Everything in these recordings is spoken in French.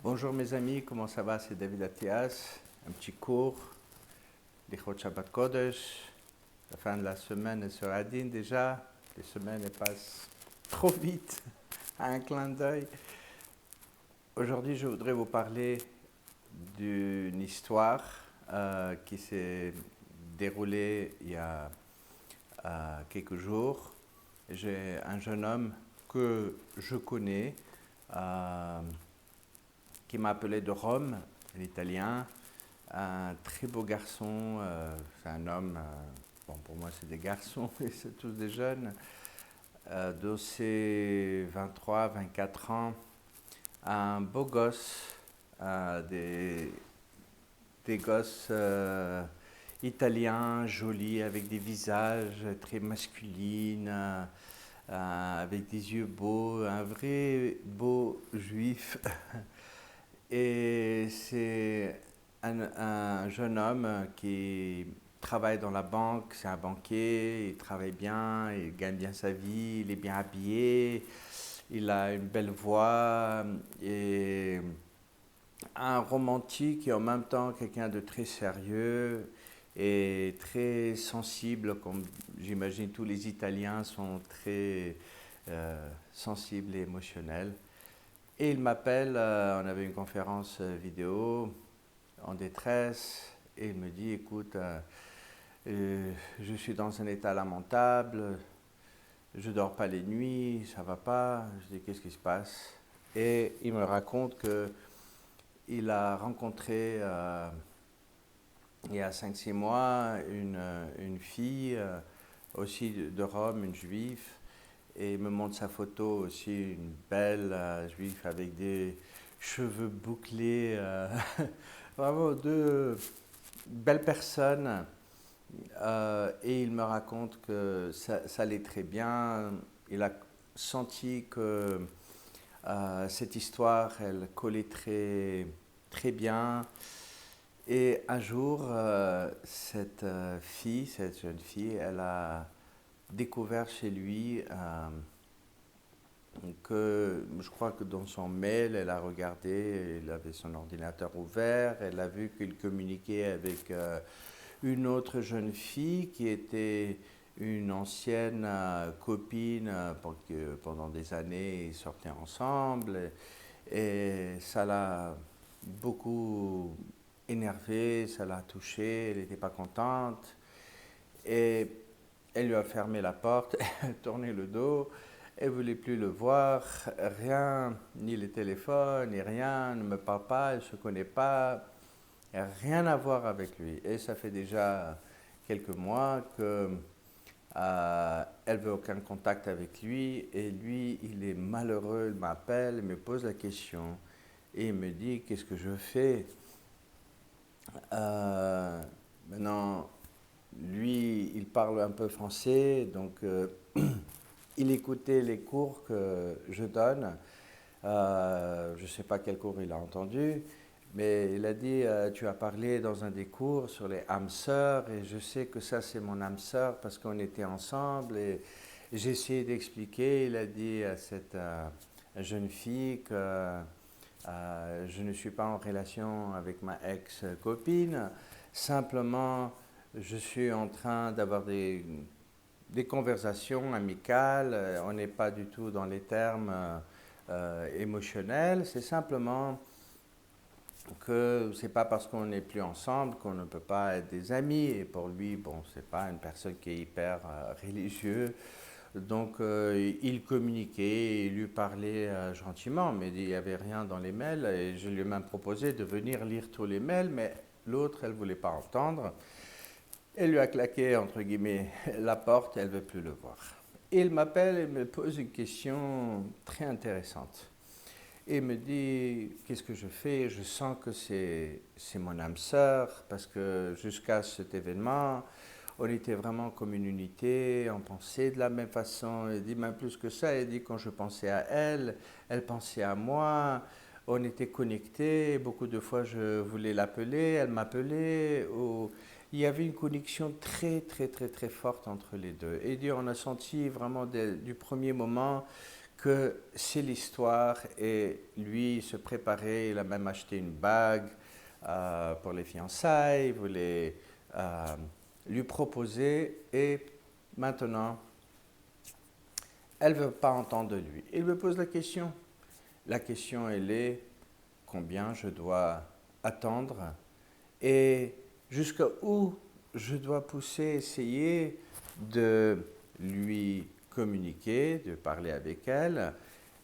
Bonjour mes amis, comment ça va? C'est David Attias. Un petit cours, Lichot Shabbat Kodesh. La fin de la semaine est sur Adin déjà. Les semaines elles passent trop vite à un clin d'œil. Aujourd'hui, je voudrais vous parler d'une histoire qui s'est déroulée il y a quelques jours. J'ai un jeune homme que je connais qui m'a appelé de Rome, l'italien, un très beau garçon, c'est un homme, bon pour moi c'est des garçons, et c'est tous des jeunes, de ses 23, 24 ans, un beau gosse, des gosses italiens, jolis, avec des visages très masculins, avec des yeux beaux, un vrai beau juif. Et c'est un jeune homme qui travaille dans la banque, c'est un banquier, il travaille bien, il gagne bien sa vie, il est bien habillé, il a une belle voix et un romantique et en même temps quelqu'un de très sérieux et très sensible, comme j'imagine tous les Italiens sont très sensibles et émotionnels. Et il m'appelle, on avait une conférence vidéo en détresse, et il me dit, écoute, je suis dans un état lamentable, je dors pas les nuits, ça va pas. Je dis, qu'est-ce qui se passe? Et il me raconte qu'il a rencontré, il y a 5 6 mois, une fille, aussi de Rome, une juive, et il me montre sa photo aussi, une belle juive avec des cheveux bouclés, vraiment deux belles personnes. Et il me raconte que ça allait très bien. Il a senti que cette histoire, elle collait très, très bien. Et un jour, cette jeune fille, elle a découvert chez lui que je crois que dans son mail, elle a regardé, elle avait son ordinateur ouvert, elle a vu qu'il communiquait avec une autre jeune fille qui était une ancienne copine pendant des années ils sortaient ensemble et ça l'a beaucoup énervée, ça l'a touchée, elle n'était pas contente et elle lui a fermé la porte, tourné le dos. Elle ne voulait plus le voir, rien, ni le téléphone, ni rien, ne me parle pas, elle ne se connaît pas, rien à voir avec lui. Et ça fait déjà quelques mois que elle veut aucun contact avec lui et lui, il est malheureux, il m'appelle, il me pose la question et il me dit qu'est-ce que je fais. Maintenant, lui, il parle un peu français, donc il écoutait les cours que je donne. Je ne sais pas quel cours il a entendu, mais il a dit tu as parlé dans un des cours sur les âmes sœurs, et je sais que ça c'est mon âme sœur parce qu'on était ensemble. Et j'ai essayé d'expliquer. Il a dit à cette jeune fille que je ne suis pas en relation avec ma ex-copine, simplement je suis en train d'avoir des conversations amicales, on n'est pas du tout dans les termes émotionnels, c'est simplement que c'est pas parce qu'on n'est plus ensemble qu'on ne peut pas être des amis. Et pour lui, bon, c'est pas une personne qui est hyper religieux, donc il communiquait, il lui parlait gentiment, mais il n'y avait rien dans les mails. Et je lui ai même proposé de venir lire tous les mails, mais l'autre, elle voulait pas entendre. Elle lui a claqué, entre guillemets, la porte, elle ne veut plus le voir. Et il m'appelle et me pose une question très intéressante. Et il me dit, qu'est-ce que je fais? Je sens que c'est mon âme sœur, parce que jusqu'à cet événement, on était vraiment comme une unité, on pensait de la même façon. Il dit même plus que ça, il dit quand je pensais à elle, elle pensait à moi, on était connectés, beaucoup de fois je voulais l'appeler, elle m'appelait, il y avait une connexion très très très très forte entre les deux. Et on a senti vraiment du premier moment que c'est l'histoire et lui se préparait, il a même acheté une bague pour les fiançailles, il voulait lui proposer et maintenant elle ne veut pas entendre de lui. Il me pose la question. La question elle est combien je dois attendre et jusqu'à où je dois pousser, essayer de lui communiquer, de parler avec elle,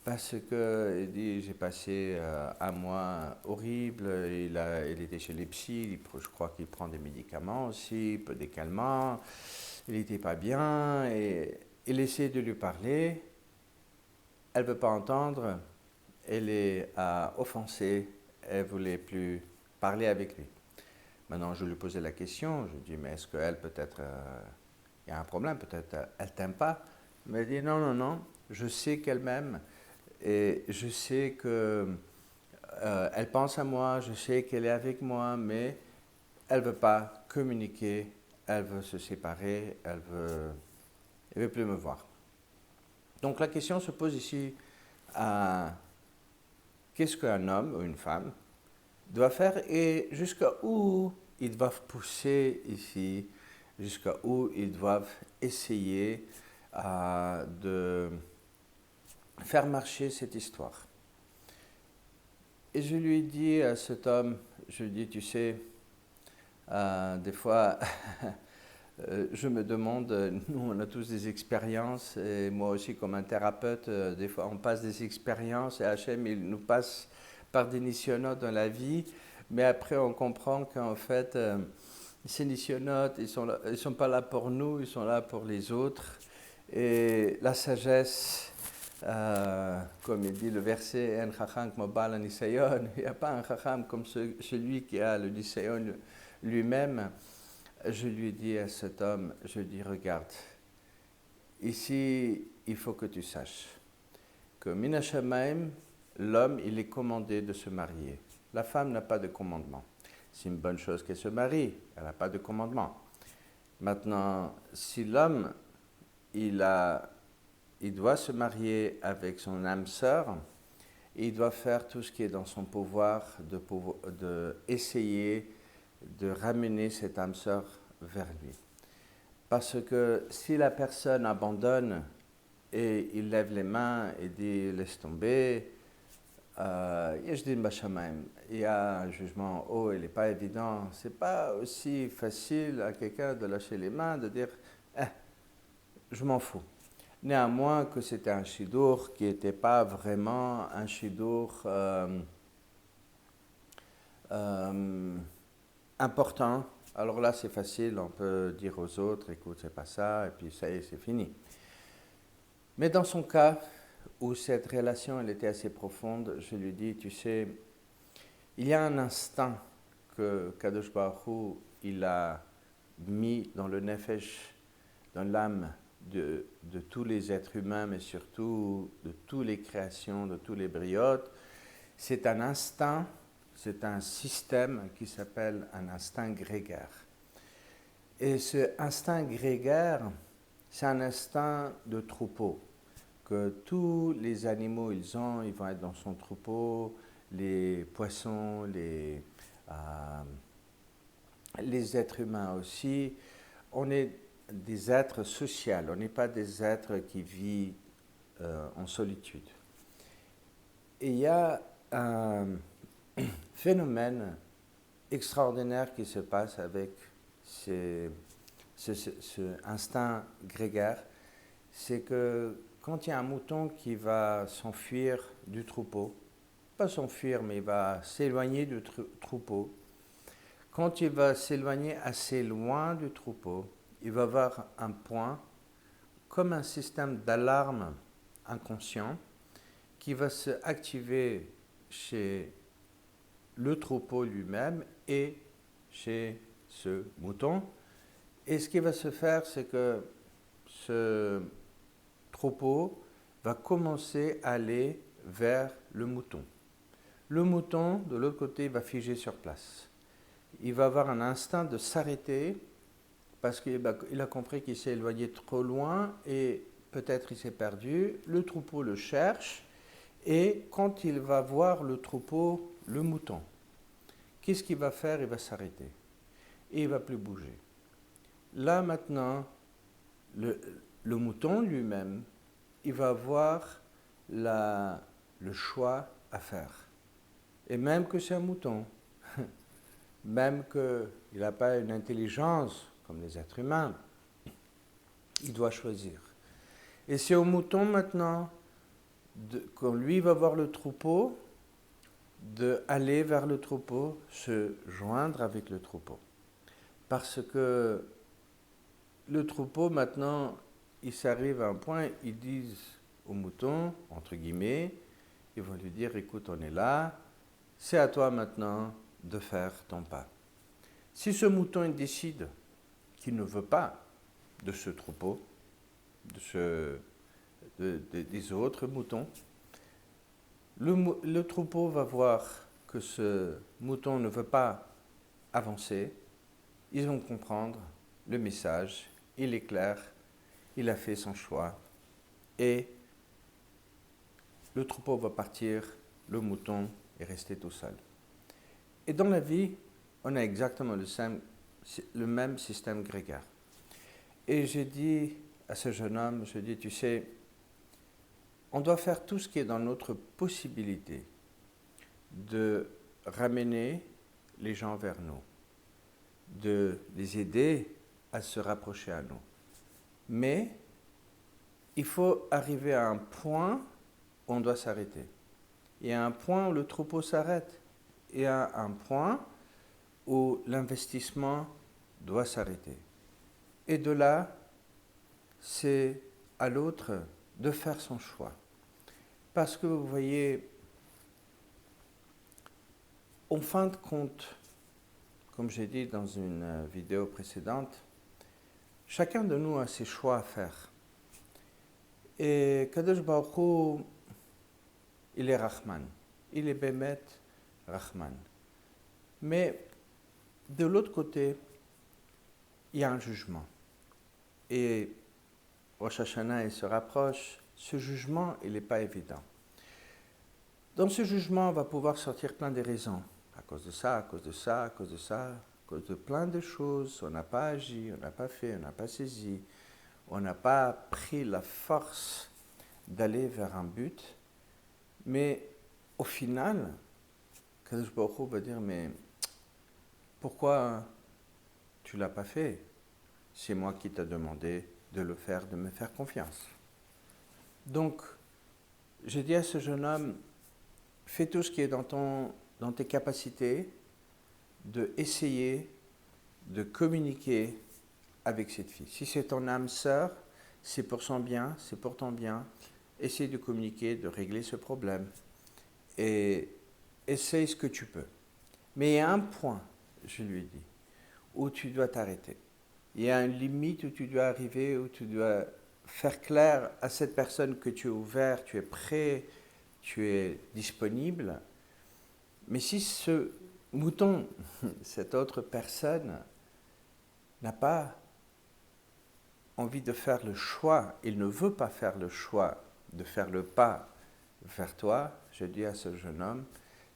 parce que il dit j'ai passé un mois horrible, il était chez les psys, je crois qu'il prend des médicaments aussi, peu des calmants, il n'était pas bien, et il essaie de lui parler, elle ne veut pas entendre, elle est offensée, elle ne voulait plus parler avec lui. Maintenant, je lui posais la question, je lui dis, mais est-ce qu'elle peut-être, il y a un problème, peut-être elle t'aime pas. Mais elle dit, non, non, non, je sais qu'elle m'aime et je sais que elle pense à moi, je sais qu'elle est avec moi, mais elle veut pas communiquer, elle veut se séparer, elle veut plus me voir. Donc la question se pose ici à qu'est-ce qu'un homme ou une femme doit faire et jusqu'à où ils doivent pousser ici, jusqu'à où ils doivent essayer de faire marcher cette histoire. Et je lui ai dit à cet homme, je lui ai dit, tu sais, des fois, je me demande, nous on a tous des expériences, et moi aussi comme un thérapeute, des fois on passe des expériences et Hachem il nous passe par des nisyonotes dans la vie, mais après on comprend qu'en fait ces nisyonotes ils sont pas là pour nous, ils sont là pour les autres. Et la sagesse, comme il dit le verset, En chacham kmo baal hanisayon, il n'y a pas un chacham comme celui qui a le nisayon lui-même. Je lui ai dit à cet homme, je lui ai dit, regarde, ici, il faut que tu saches que Min Shamaim, l'homme, il est commandé de se marier. La femme n'a pas de commandement. C'est une bonne chose qu'elle se marie, elle n'a pas de commandement. Maintenant, si l'homme, il doit se marier avec son âme sœur, il doit faire tout ce qui est dans son pouvoir de essayer de ramener cette âme sœur vers lui. Parce que si la personne abandonne et il lève les mains et dit laisse tomber, il y a un jugement haut, il n'est pas évident. C'est pas aussi facile à quelqu'un de lâcher les mains, de dire je m'en fous. Néanmoins que c'était un shidour qui n'était pas vraiment un shidour important. Alors là, c'est facile, on peut dire aux autres, écoute, c'est pas ça, et puis ça y est, c'est fini. Mais dans son cas, où cette relation elle était assez profonde, je lui dis, tu sais, il y a un instinct que Kadosh Baruch Hu, il a mis dans le nefesh, dans l'âme de tous les êtres humains, mais surtout de toutes les créations, de tous les briotes. C'est un instinct, c'est un système qui s'appelle un instinct grégaire. Et ce instinct grégaire, c'est un instinct de troupeau, que tous les animaux ils vont être dans son troupeau, les poissons, les êtres humains aussi. On est des êtres sociaux, on n'est pas des êtres qui vivent en solitude. Et il y a un phénomène extraordinaire qui se passe avec ce instinct grégaire, c'est que quand il y a un mouton qui va s'enfuir du troupeau, pas s'enfuir, mais il va s'éloigner du troupeau, quand il va s'éloigner assez loin du troupeau, il va avoir un point, comme un système d'alarme inconscient, qui va se activer chez le troupeau lui-même et chez ce mouton. Et ce qui va se faire, c'est que ce troupeau va commencer à aller vers le mouton. Le mouton, de l'autre côté, va figer sur place. Il va avoir un instinct de s'arrêter parce qu'il a compris qu'il s'est éloigné trop loin et peut-être il s'est perdu, le troupeau le cherche, et quand il va voir le troupeau, le mouton, qu'est-ce qu'il va faire? Il va s'arrêter, et il ne va plus bouger. Là maintenant, le mouton lui-même, il va avoir le choix à faire. Et même que c'est un mouton, même qu'il n'a pas une intelligence comme les êtres humains, il doit choisir. Et c'est au mouton maintenant, quand lui va voir le troupeau, d'aller vers le troupeau, se joindre avec le troupeau. Parce que le troupeau maintenant, il s'arrive à un point, ils disent au mouton, entre guillemets, ils vont lui dire, écoute, on est là, c'est à toi maintenant de faire ton pas. Si ce mouton il décide qu'il ne veut pas de ce troupeau, des autres moutons, le troupeau va voir que ce mouton ne veut pas avancer, ils vont comprendre le message, il est clair, il a fait son choix et le troupeau va partir, le mouton est resté tout seul. Et dans la vie, on a exactement le même système grégaire. Et j'ai dit à ce jeune homme, je dis, tu sais, on doit faire tout ce qui est dans notre possibilité de ramener les gens vers nous, de les aider à se rapprocher à nous. Mais il faut arriver à un point où on doit s'arrêter. Il y a un point où le troupeau s'arrête. Il y a un point où l'investissement doit s'arrêter. Et de là, c'est à l'autre de faire son choix. Parce que vous voyez, en fin de compte, comme j'ai dit dans une vidéo précédente, chacun de nous a ses choix à faire. Et Kadosh Baruch Hu, il est Rahman, il est Bémet Rahman. Mais de l'autre côté, il y a un jugement. Et Rosh Hashanah, il se rapproche, ce jugement, il n'est pas évident. Dans ce jugement, on va pouvoir sortir plein de raisons. À cause de ça, à cause de ça, à cause de ça, à cause de plein de choses. On n'a pas agi, on n'a pas fait, on n'a pas saisi. On n'a pas pris la force d'aller vers un but. Mais au final, Kadosh Baruch Hu va dire, mais pourquoi tu ne l'as pas fait? C'est moi qui t'ai demandé de le faire, de me faire confiance. Donc, j'ai dit à ce jeune homme, fais tout ce qui est dans tes capacités d'essayer de communiquer avec cette fille. Si c'est ton âme sœur, c'est pour son bien, c'est pour ton bien. Essaye de communiquer, de régler ce problème. Et essaye ce que tu peux. Mais il y a un point, je lui ai dit, où tu dois t'arrêter. Il y a une limite où tu dois arriver, où tu dois faire clair à cette personne que tu es ouvert, tu es prêt, tu es disponible. Mais si ce mouton, cette autre personne, n'a pas envie de faire le choix, il ne veut pas faire le choix de faire le pas vers toi, je dis à ce jeune homme,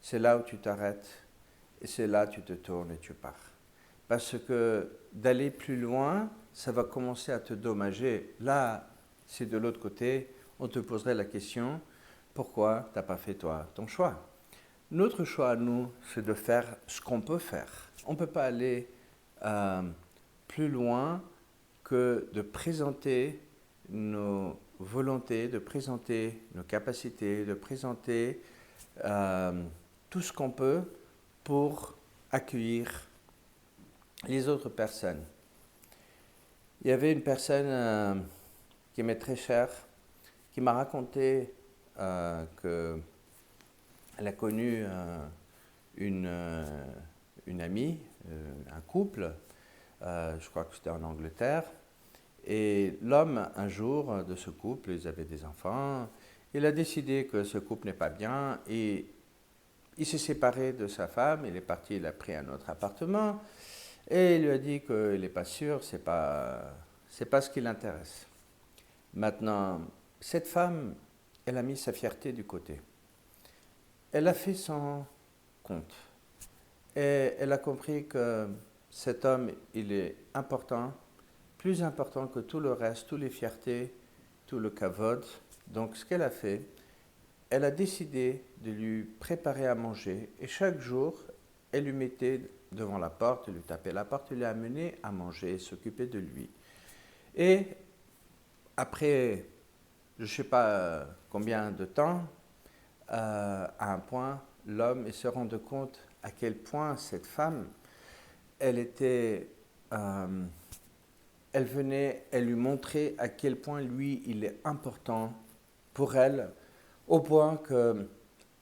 c'est là où tu t'arrêtes et c'est là où tu te tournes et tu pars. Parce que d'aller plus loin, ça va commencer à te dommager. Là, c'est de l'autre côté, on te poserait la question, pourquoi tu n'as pas fait toi ton choix? Notre choix à nous, c'est de faire ce qu'on peut faire. On ne peut pas aller plus loin que de présenter nos volontés, de présenter nos capacités, de présenter tout ce qu'on peut pour accueillir les autres personnes. Il y avait une personne qui m'est très chère, qui m'a raconté qu'elle a connu une amie, un couple, je crois que c'était en Angleterre, et l'homme, un jour, de ce couple, ils avaient des enfants, il a décidé que ce couple n'est pas bien, et il s'est séparé de sa femme, il est parti, il a pris un autre appartement, et il lui a dit qu'il n'est pas sûr, c'est pas ce qui l'intéresse. Maintenant, cette femme, elle a mis sa fierté du côté. Elle a fait son compte. Et elle a compris que cet homme, il est important, plus important que tout le reste, toutes les fiertés, tout le kavod. Donc ce qu'elle a fait, elle a décidé de lui préparer à manger. Et chaque jour, elle lui mettait devant la porte, elle lui tapait la porte, elle lui amenait à manger, s'occuper de lui. Et après, je ne sais pas combien de temps, à un point, l'homme se rend compte à quel point cette femme, elle était, elle venait, elle lui montrait à quel point lui, il est important pour elle, au point que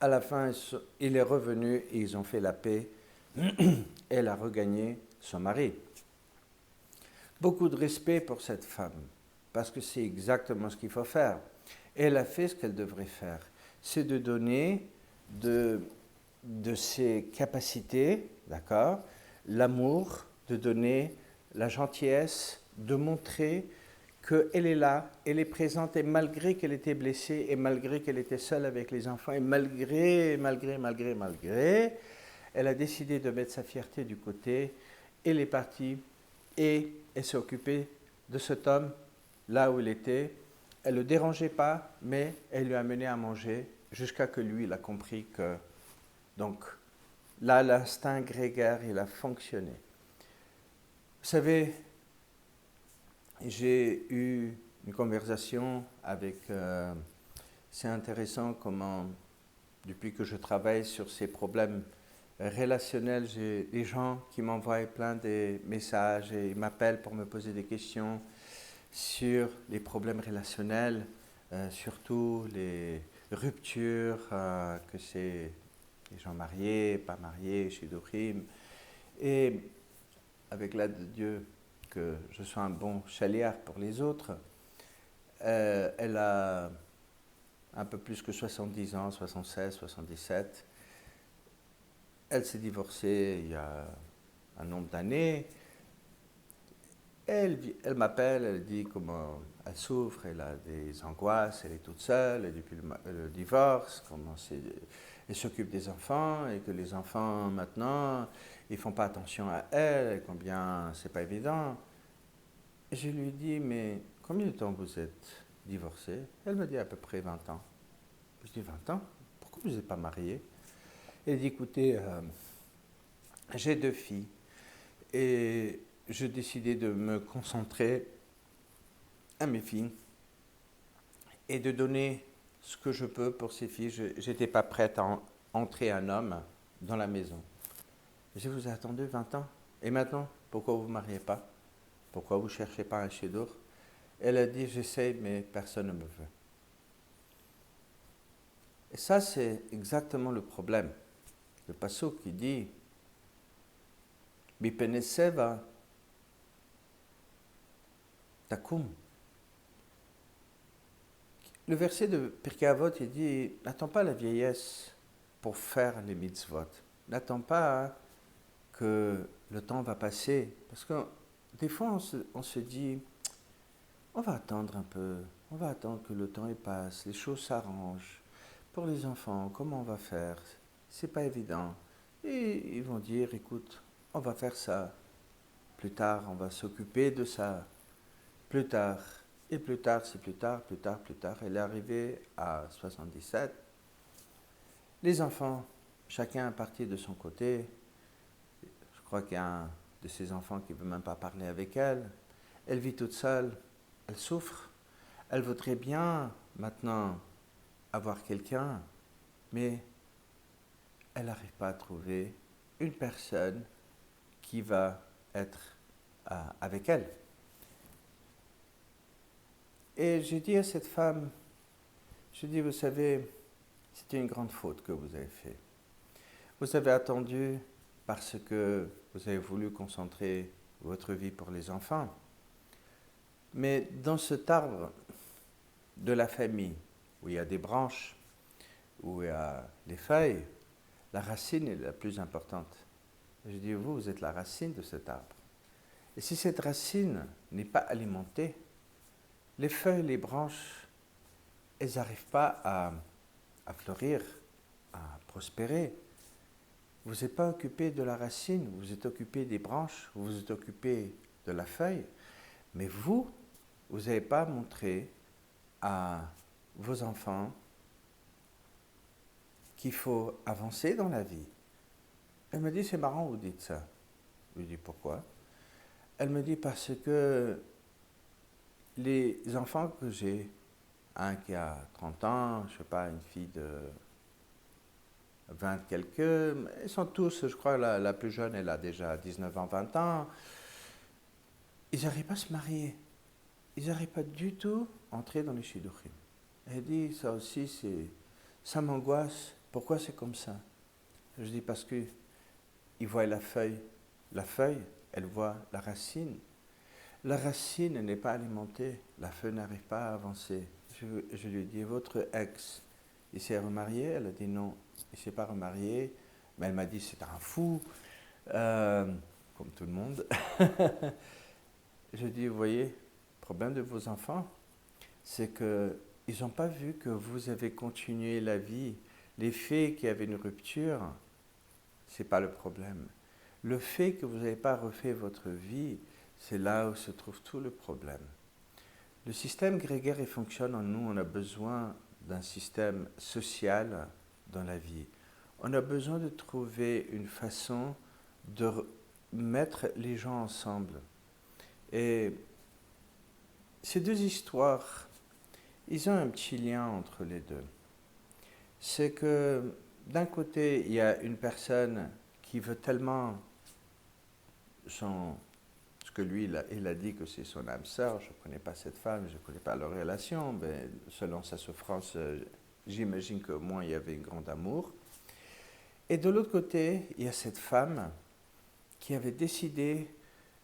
à la fin, il est revenu et ils ont fait la paix. Elle a regagné son mari. Beaucoup de respect pour cette femme, parce que c'est exactement ce qu'il faut faire. Elle a fait ce qu'elle devrait faire, c'est de donner de ses capacités, d'accord, l'amour, de donner la gentillesse, de montrer qu'elle est là, elle est présente, et malgré qu'elle était blessée, et malgré qu'elle était seule avec les enfants, et malgré, elle a décidé de mettre sa fierté du côté, elle est partie, et elle s'est occupée de cet homme, là où il était. Elle ne le dérangeait pas, mais elle lui a amené à manger, jusqu'à que lui, il a compris que... Donc, là, l'instinct grégaire, il a fonctionné. Vous savez, j'ai eu une conversation avec... c'est intéressant comment, depuis que je travaille sur ces problèmes relationnels, j'ai des gens qui m'envoient plein de messages et ils m'appellent pour me poser des questions sur les problèmes relationnels, surtout les ruptures, que c'est les gens mariés, pas mariés, chez Dorim. Et avec l'aide de Dieu, que je sois un bon chaliard pour les autres, elle a un peu plus que 70 ans, 76, 77. Elle s'est divorcée il y a un nombre d'années. Elle m'appelle, elle dit comment elle souffre, elle a des angoisses, elle est toute seule, et depuis le divorce, comment elle s'occupe des enfants, et que les enfants maintenant, ils ne font pas attention à elle, et combien c'est pas évident. Et je lui dis, mais combien de temps vous êtes divorcée? Elle me dit à peu près 20 ans. Je dis 20 ans? Pourquoi vous n'êtes pas mariée? Elle dit, écoutez, j'ai 2 filles, et j'ai décidé de me concentrer à mes filles et de donner ce que je peux pour ces filles. Je n'étais pas prête à entrer un homme dans la maison. Je vous ai attendu 20 ans. Et maintenant, pourquoi vous ne vous mariez pas? Pourquoi vous ne cherchez pas un chiddour? Elle a dit, j'essaie, mais personne ne me veut. Et ça, c'est exactement le problème. Le passouk qui dit, Bipene seva takum. Le verset de Pirkei Avot, il dit, n'attends pas la vieillesse pour faire les mitzvot. N'attends pas que le temps va passer. Parce que des fois, on se dit, on va attendre un peu, on va attendre que le temps y passe, les choses s'arrangent. Pour les enfants, comment on va faire? C'est pas évident. Et ils vont dire, écoute, on va faire ça. Plus tard, on va s'occuper de ça. Plus tard. Et plus tard, c'est plus tard, plus tard, plus tard. Elle est arrivée à 77. Les enfants, chacun est parti de son côté. Je crois qu'il y a un de ses enfants qui ne veut même pas parler avec elle. Elle vit toute seule. Elle souffre. Elle voudrait bien maintenant avoir quelqu'un, mais elle n'arrive pas à trouver une personne qui va être avec elle. Et j'ai dit à cette femme, je dis, vous savez, c'était une grande faute que vous avez faite. Vous avez attendu parce que vous avez voulu concentrer votre vie pour les enfants. Mais dans cet arbre de la famille, où il y a des branches, où il y a les feuilles, la racine est la plus importante. Je dis, vous êtes la racine de cet arbre. Et si cette racine n'est pas alimentée, les feuilles, les branches, elles n'arrivent pas à fleurir, à prospérer. Vous n'êtes pas occupé de la racine, vous êtes occupé des branches, vous êtes occupé de la feuille, mais vous n'avez pas montré à vos enfants qu'il faut avancer dans la vie. Elle me dit, c'est marrant, vous dites ça. Je lui dis, pourquoi? Elle me dit, parce que les enfants que j'ai, un qui a 30 ans, je ne sais pas, une fille de 20 quelques, ils sont tous, je crois, la plus jeune, elle a déjà 19 ans, 20 ans, ils n'arrivent pas à se marier. Ils n'arrivent pas du tout à entrer dans les shidduchim. Elle dit, ça aussi, ça m'angoisse. Pourquoi c'est comme ça? Je dis, parce qu'ils voient la feuille. La feuille, elle voit la racine. La racine n'est pas alimentée. La feuille n'arrive pas à avancer. Je lui dis, votre ex, il s'est remarié? Elle a dit non, il ne s'est pas remarié. Mais elle m'a dit, c'est un fou, comme tout le monde. Je dis, vous voyez, le problème de vos enfants, c'est qu'ils n'ont pas vu que vous avez continué la vie. Les faits qu'il y avait une rupture, ce n'est pas le problème. Le fait que vous n'avez pas refait votre vie, c'est là où se trouve tout le problème. Le système grégaire, il fonctionne en nous. On a besoin d'un système social dans la vie. On a besoin de trouver une façon de mettre les gens ensemble. Et ces deux histoires, ils ont un petit lien entre les deux. C'est que d'un côté, il y a une personne qui veut tellement ce que lui, il a dit que c'est son âme sœur. Je ne connais pas cette femme, je ne connais pas leur relation, mais selon sa souffrance, j'imagine qu'au moins il y avait un grand amour. Et de l'autre côté, il y a cette femme qui avait décidé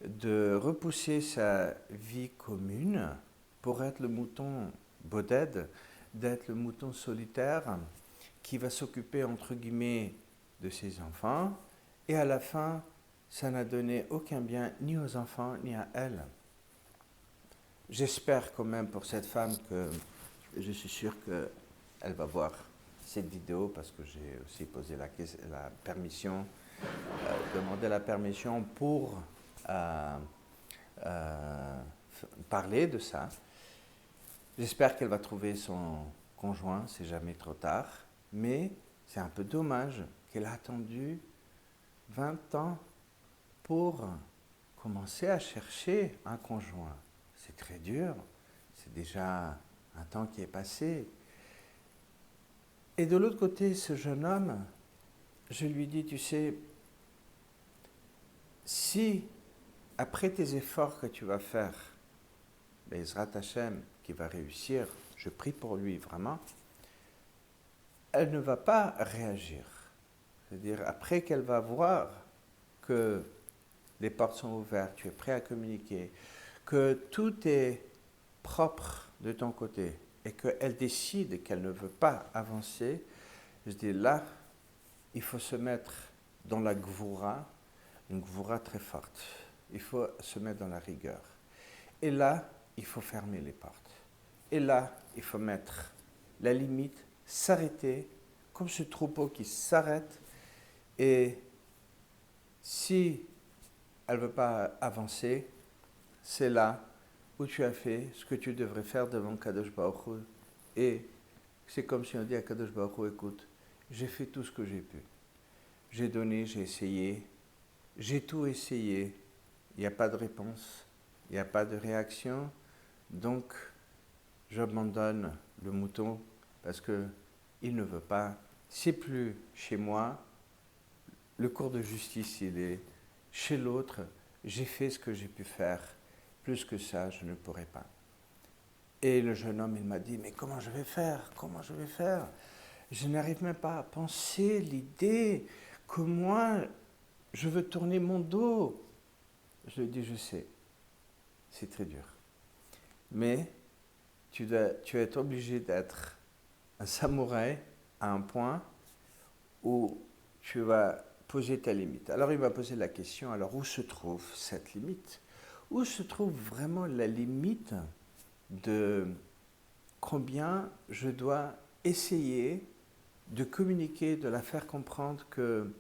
de repousser sa vie commune pour être le mouton boded, d'être le mouton solitaire qui va s'occuper, entre guillemets, de ses enfants. Et à la fin, ça n'a donné aucun bien ni aux enfants ni à elle. J'espère quand même pour cette femme que je suis sûr qu'elle va voir cette vidéo parce que j'ai aussi posé la permission, demandé la permission pour parler de ça. J'espère qu'elle va trouver son conjoint, c'est jamais trop tard, mais c'est un peu dommage qu'elle a attendu 20 ans pour commencer à chercher un conjoint. C'est très dur, c'est déjà un temps qui est passé. Et de l'autre côté, ce jeune homme, je lui dis, tu sais, si après tes efforts que tu vas faire, Bezrat Hashem, qui va réussir, je prie pour lui vraiment, elle ne va pas réagir. C'est-à-dire, après qu'elle va voir que les portes sont ouvertes, tu es prêt à communiquer, que tout est propre de ton côté et qu'elle décide qu'elle ne veut pas avancer, je dis là, il faut se mettre dans la gvoura, une gvoura très forte. Il faut se mettre dans la rigueur. Et là, il faut fermer les portes. Et là, il faut mettre la limite, s'arrêter, comme ce troupeau qui s'arrête. Et si elle ne veut pas avancer, c'est là où tu as fait ce que tu devrais faire devant Kadosh Baruch Hu. Et c'est comme si on dit à Kadosh Baruch Hu, écoute, j'ai fait tout ce que j'ai pu. J'ai donné, j'ai essayé, j'ai tout essayé. Il n'y a pas de réponse, il n'y a pas de réaction. Donc, j'abandonne le mouton parce qu'il ne veut pas. C'est plus chez moi. Le cours de justice, il est chez l'autre. J'ai fait ce que j'ai pu faire. Plus que ça, je ne pourrai pas. Et le jeune homme, il m'a dit, mais comment je vais faire? Comment je vais faire? Je n'arrive même pas à penser l'idée que moi, je veux tourner mon dos. Je lui ai dit, je sais, c'est très dur. Mais tu vas être obligé d'être un samouraï à un point où tu vas poser ta limite. Alors il m'a posé la question, alors où se trouve cette limite? Où se trouve vraiment la limite de combien je dois essayer de communiquer, de la faire comprendre qu'il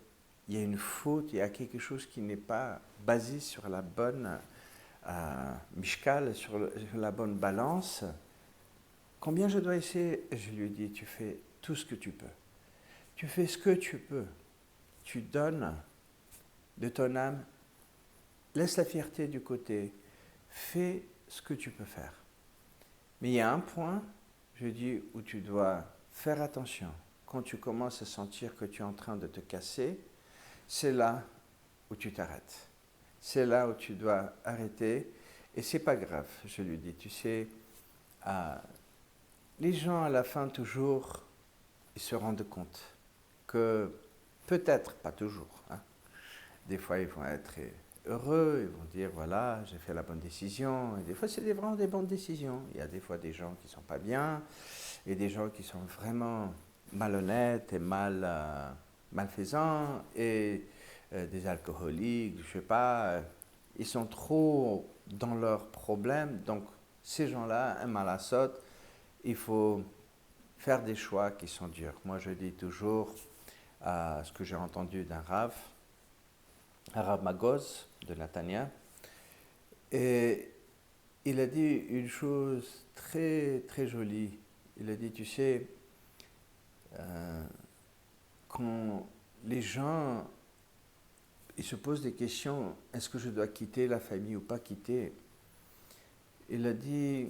y a une faute, il y a quelque chose qui n'est pas basé sur la bonne mishkal, sur la bonne balance. Combien je dois essayer? Je lui ai dit, tu fais tout ce que tu peux. Tu fais ce que tu peux. Tu donnes de ton âme. Laisse la fierté du côté. Fais ce que tu peux faire. Mais il y a un point, je dis, où tu dois faire attention. Quand tu commences à sentir que tu es en train de te casser, c'est là où tu t'arrêtes. C'est là où tu dois arrêter. Et c'est pas grave, je lui dis. Tu sais, les gens à la fin, toujours, ils se rendent compte que, peut-être, pas toujours, hein, des fois ils vont être heureux, ils vont dire voilà, j'ai fait la bonne décision. Et des fois, c'est vraiment des bonnes décisions. Il y a des fois des gens qui ne sont pas bien et des gens qui sont vraiment malhonnêtes et malfaisants et des alcooliques, je ne sais pas. Ils sont trop dans leurs problèmes. Donc, ces gens-là, un mal à saute, il faut faire des choix qui sont durs. Moi, je dis toujours ce que j'ai entendu d'un Rav Magoz de Natania, et il a dit une chose très très jolie. Il a dit, tu sais, quand les gens ils se posent des questions, est-ce que je dois quitter la famille ou pas quitter? Il a dit,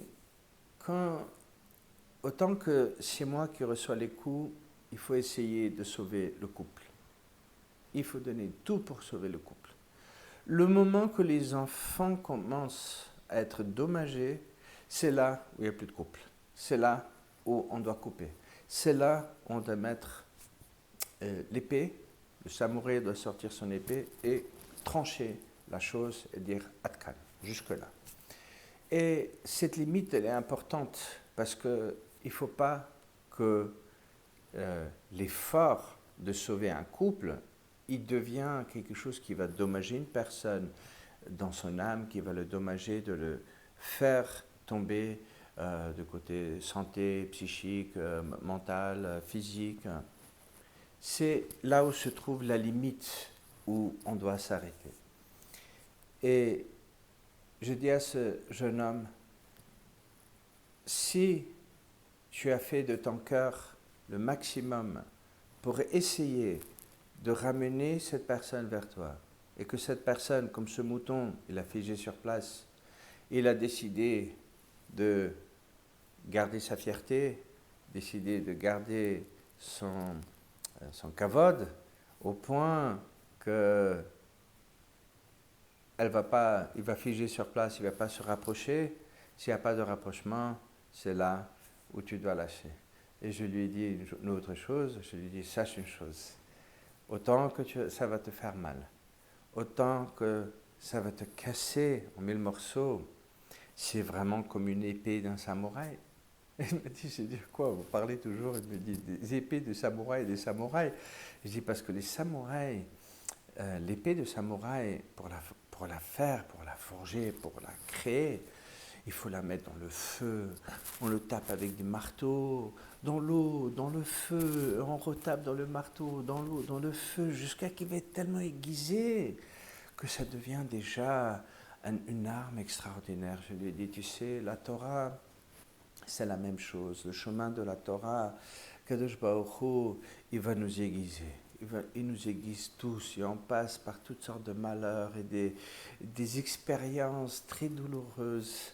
autant que c'est moi qui reçois les coups, il faut essayer de sauver le couple. Il faut donner tout pour sauver le couple. Le moment que les enfants commencent à être dommagés, c'est là où il n'y a plus de couple. C'est là où on doit couper. C'est là où on doit mettre l'épée. Le samouraï doit sortir son épée et trancher la chose et dire « Atkan », jusque-là. Et cette limite, elle est importante parce qu'il ne faut pas que l'effort de sauver un couple, il devient quelque chose qui va dommager une personne dans son âme, qui va le dommager, de le faire tomber de côté santé, psychique, mentale, physique. C'est là où se trouve la limite où on doit s'arrêter. Et je dis à ce jeune homme, si tu as fait de ton cœur le maximum pour essayer de ramener cette personne vers toi, et que cette personne, comme ce mouton, il a figé sur place, il a décidé de garder sa fierté, décidé de garder son kavod, au point que il va figer sur place, il ne va pas se rapprocher. S'il n'y a pas de rapprochement, c'est là où tu dois lâcher. Et je lui ai dit une autre chose, je lui ai dit, sache une chose, autant que ça va te faire mal, autant que ça va te casser en 1000 morceaux, c'est vraiment comme une épée d'un samouraï. Et il m'a dit, j'ai dit quoi, vous parlez toujours, il me dit, des épées de samouraï, des samouraïs. Je dis, parce que les samouraïs, l'épée de samouraï, pour la faire, pour la forger, pour la créer, il faut la mettre dans le feu, on le tape avec des marteaux, dans l'eau, dans le feu, on retape dans le marteau, dans l'eau, dans le feu, jusqu'à qu'il va être tellement aiguisé que ça devient déjà une arme extraordinaire. Je lui ai dit, tu sais, la Torah, c'est la même chose. Le chemin de la Torah, Kadosh Baruch Hu, il va nous aiguiser. Il nous aiguise tous et on passe par toutes sortes de malheurs et des expériences très douloureuses,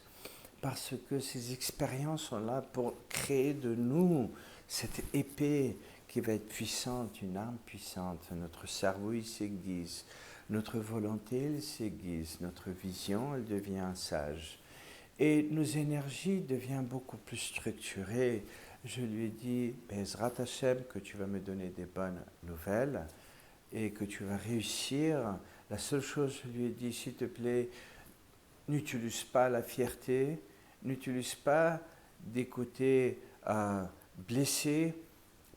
parce que ces expériences sont là pour créer de nous cette épée qui va être puissante, une arme puissante. Notre cerveau, il s'aiguise, notre volonté, elle s'aiguise, notre vision, elle devient sage. Et nos énergies deviennent beaucoup plus structurées. Je lui ai dit, Bezrat Hashem, que tu vas me donner des bonnes nouvelles et que tu vas réussir. La seule chose, je lui ai dit, s'il te plaît, n'utilise pas la fierté, n'utilise pas des côtés blessés,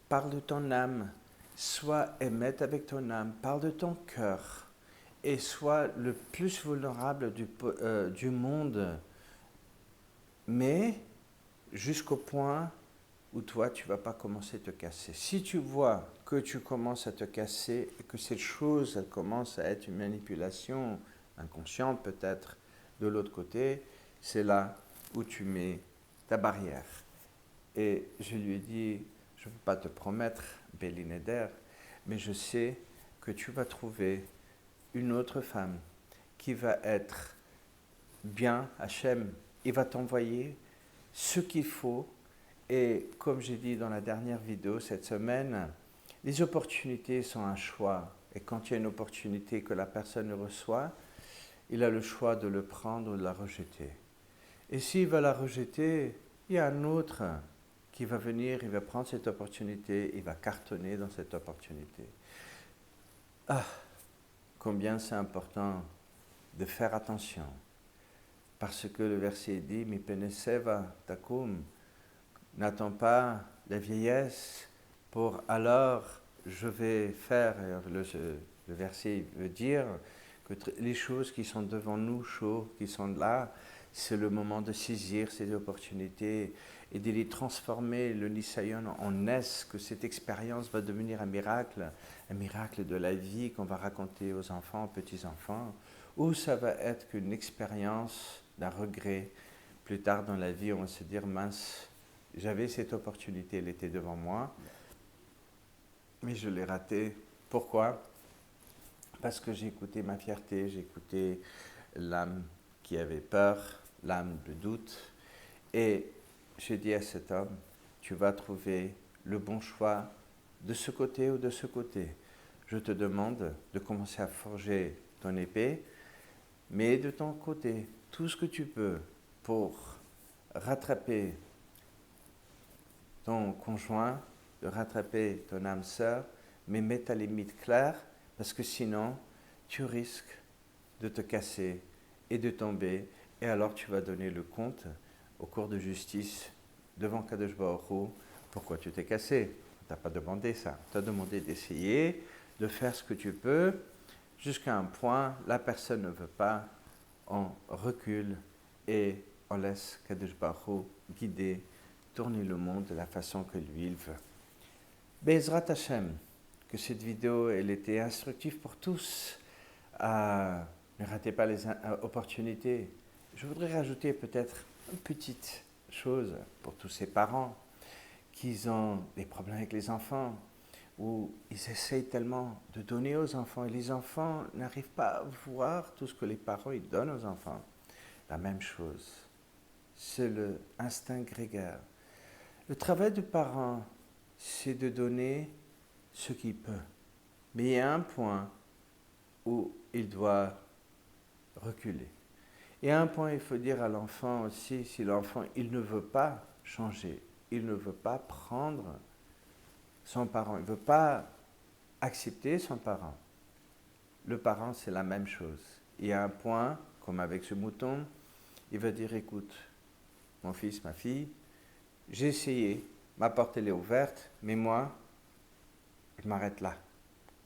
parle de ton âme, sois émette avec ton âme, parle de ton cœur et sois le plus vulnérable du monde. mais jusqu'au point où toi, tu ne vas pas commencer à te casser. Si tu vois que tu commences à te casser et que cette chose, elle commence à être une manipulation inconsciente peut-être de l'autre côté, c'est là où tu mets ta barrière. Et je lui ai dit, je ne peux pas te promettre, Bélinéder, mais je sais que tu vas trouver une autre femme qui va être bien, Hachem, il va t'envoyer ce qu'il faut. Et comme j'ai dit dans la dernière vidéo cette semaine, les opportunités sont un choix. Et quand il y a une opportunité que la personne reçoit, il a le choix de le prendre ou de la rejeter. Et s'il va la rejeter, il y a un autre qui va venir, il va prendre cette opportunité, il va cartonner dans cette opportunité. Ah, combien c'est important de faire attention. Parce que le verset dit, Mi peneseva takum, n'attends pas la vieillesse pour alors je vais faire. Le verset veut dire que les choses qui sont devant nous, chaudes, qui sont là, c'est le moment de saisir ces opportunités et de les transformer, le Nisayon, en est que cette expérience va devenir un miracle de la vie qu'on va raconter aux enfants, aux petits-enfants, ou ça va être qu'une expérience d'un regret. Plus tard dans la vie, on va se dire, mince, j'avais cette opportunité, elle était devant moi, mais je l'ai ratée. Pourquoi ? Parce que j'ai écouté ma fierté, j'ai écouté l'âme qui avait peur, l'âme de doute, et j'ai dit à cet homme, tu vas trouver le bon choix de ce côté ou de ce côté. Je te demande de commencer à forger ton épée, mais de ton côté, tout ce que tu peux pour rattraper ton conjoint, de rattraper ton âme sœur, mais mets ta limite claire, parce que sinon, tu risques de te casser et de tomber, et alors tu vas donner le compte au cours de justice devant Kadosh Baruch Hu, pourquoi tu t'es cassé. Tu n'as pas demandé ça, tu as demandé d'essayer, de faire ce que tu peux, jusqu'à un point, la personne ne veut pas, on recule et on laisse Kadosh Baruch Hu guider, tourner le monde de la façon que lui il veut. Bezrat Hashem, que cette vidéo elle était instructive pour tous. Ne ratez pas les opportunités. Je voudrais rajouter peut-être une petite chose pour tous ces parents qui ont des problèmes avec les enfants, où ils essayent tellement de donner aux enfants et les enfants n'arrivent pas à voir tout ce que les parents ils donnent aux enfants. La même chose, c'est l'instinct grégaire. Le travail du parent, c'est de donner ce qu'il peut. Mais il y a un point où il doit reculer. Et à un point, il faut dire à l'enfant aussi, si l'enfant, il ne veut pas changer, il ne veut pas prendre son parent, il ne veut pas accepter son parent. Le parent, c'est la même chose. Il y a un point, comme avec ce mouton, il va dire, écoute, mon fils, ma fille, j'ai essayé, ma porte elle est ouverte, mais moi, je m'arrête là.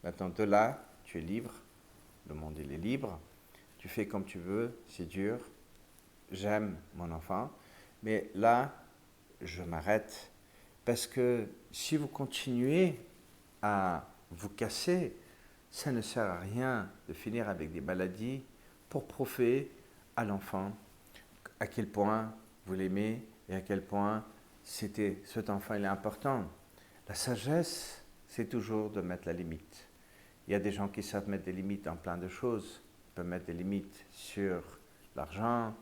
Maintenant, de là, tu es libre, le monde il est libre, tu fais comme tu veux, c'est dur, j'aime mon enfant, mais là, je m'arrête. Parce que si vous continuez à vous casser, ça ne sert à rien de finir avec des maladies pour prouver à l'enfant à quel point vous l'aimez et à quel point cet enfant il est important. La sagesse, c'est toujours de mettre la limite. Il y a des gens qui savent mettre des limites en plein de choses. Ils peuvent mettre des limites sur l'argent,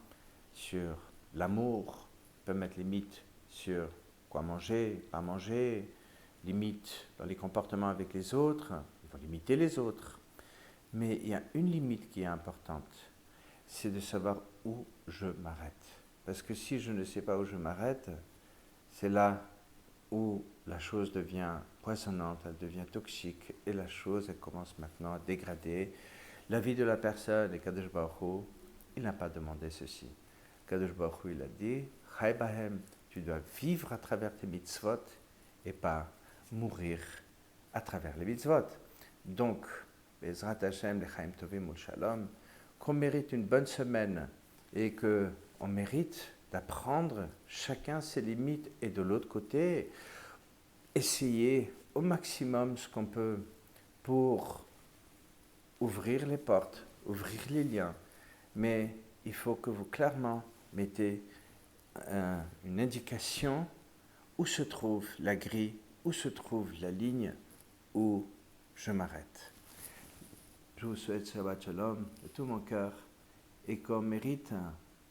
sur l'amour, ils peuvent mettre des limites sur quoi manger, pas manger, limites dans les comportements avec les autres, ils vont limiter les autres. Mais il y a une limite qui est importante, c'est de savoir où je m'arrête. Parce que si je ne sais pas où je m'arrête, c'est là où la chose devient poissonnante, elle devient toxique, et la chose, elle commence maintenant à dégrader la vie de la personne. Et Kadosh Baruch Hu, il n'a pas demandé ceci. Kadosh Baruch Hu, il a dit, Chai Bahem, tu dois vivre à travers tes mitzvot et pas mourir à travers les mitzvot. Donc, Bezrat Hashem, Lechaim Tovim Ul Shalom, qu'on mérite une bonne semaine et qu'on mérite d'apprendre chacun ses limites et de l'autre côté, essayer au maximum ce qu'on peut pour ouvrir les portes, ouvrir les liens. Mais il faut que vous clairement mettez une indication où se trouve la grille, où se trouve la ligne, où je m'arrête. Je vous souhaite Shabbat Shalom de tout mon cœur et qu'on mérite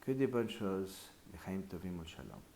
que des bonnes choses. L'chaim tovim u'shalom.